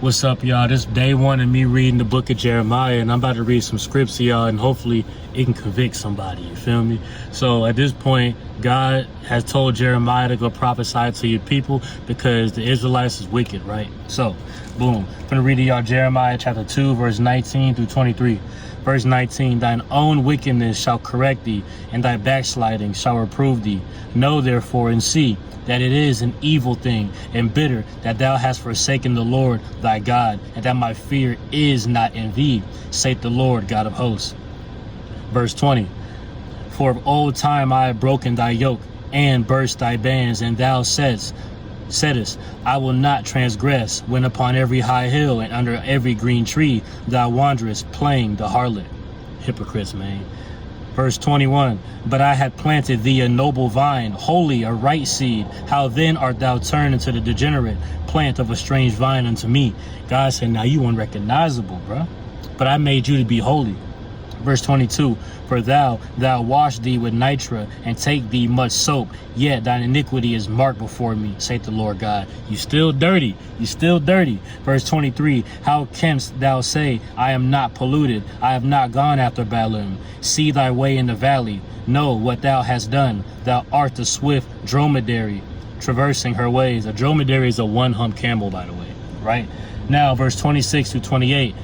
What's up, y'all? This is day one of me reading the book of Jeremiah, and I'm about to read some scripts to y'all, and hopefully it can convict somebody, you feel me? So at this point, God has told Jeremiah to go prophesy to your people because the Israelites is wicked, right? So, boom. I'm gonna read to y'all Jeremiah chapter 2, verse 19 through 23. Verse 19, thine own wickedness shall correct thee, and thy backsliding shall reprove thee. Know therefore and see that it is an evil thing and bitter that thou hast forsaken the Lord thy God, and that my fear is not in thee, saith the Lord God of hosts. Verse 20, for of old time I have broken thy yoke and burst thy bands, and thou saidst, I will not transgress, when upon every high hill and under every green tree thou wanderest playing the harlot. Hypocrites, man. Verse 21, but I had planted thee a noble vine, holy, a right seed. How then art thou turned into the degenerate plant of a strange vine unto me? God said, now you unrecognizable, bro. But I made you to be holy. Verse 22, for thou wash thee with nitra and take thee much soap, yet thine iniquity is marked before me, saith the Lord God. You still dirty, you still dirty. Verse 23, how canst thou say, I am not polluted, I have not gone after Balaam? See thy way in the valley, know what thou hast done. Thou art a swift dromedary, traversing her ways. A dromedary is a one-hump camel, by the way, right? Now, verse 26 to 28,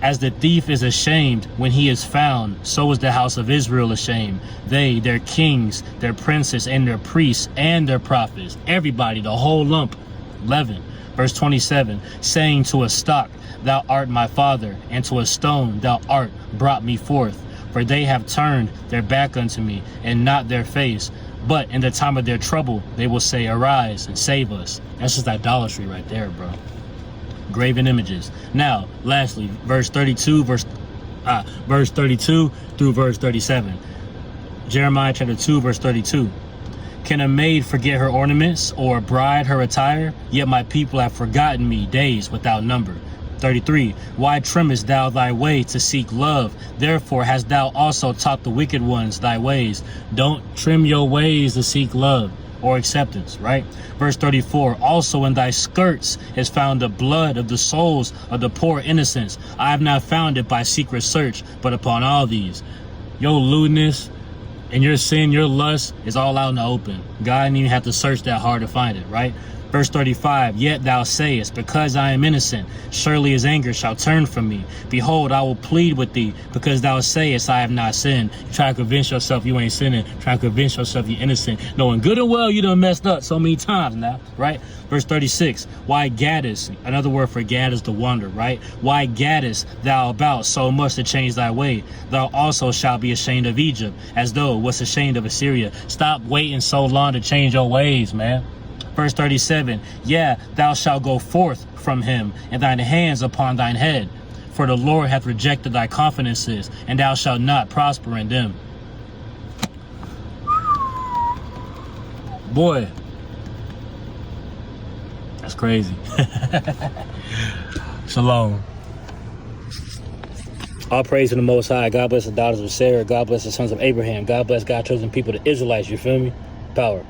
as the thief is ashamed when he is found, so is the house of Israel ashamed. They, their kings, their princes, and their priests, and their prophets, everybody, the whole lump. 11, verse 27, saying to a stock, thou art my father, and to a stone, thou art brought me forth. For they have turned their back unto me, and not their face. But in the time of their trouble, they will say, arise and save us. That's just idolatry right there, bro. Graven images. Now, lastly, verse 32 through verse 37. Jeremiah chapter 2, verse 32. Can a maid forget her ornaments, or a bride her attire? Yet my people have forgotten me days without number. 33. Why trimmest thou thy way to seek love? Therefore hast thou also taught the wicked ones thy ways. Don't trim your ways to seek love or acceptance, right? Verse 34, also in thy skirts is found the blood of the souls of the poor innocents. I have not found it by secret search, but upon all these. Your lewdness and your sin, your lust is all out in the open. God didn't even have to search that hard to find it, right? Verse 35, yet thou sayest, because I am innocent, surely his anger shall turn from me. Behold, I will plead with thee, because thou sayest, I have not sinned. You try to convince yourself you ain't sinning. Try to convince yourself you're innocent, knowing good and well you done messed up so many times now, right? Verse 36, why gaddest, another word for gad is to wander, right? Why gaddest thou about so much to change thy way? Thou also shalt be ashamed of Egypt, as though wast ashamed of Assyria. Stop waiting so long to change your ways, man. Verse 37, yeah, thou shalt go forth from him, and thine hands upon thine head. For the Lord hath rejected thy confidences, and thou shalt not prosper in them. Boy, that's crazy. Shalom. All praise to the Most High. God bless the daughters of Sarah. God bless the sons of Abraham. God bless God's chosen people, the Israelites. You feel me? Power.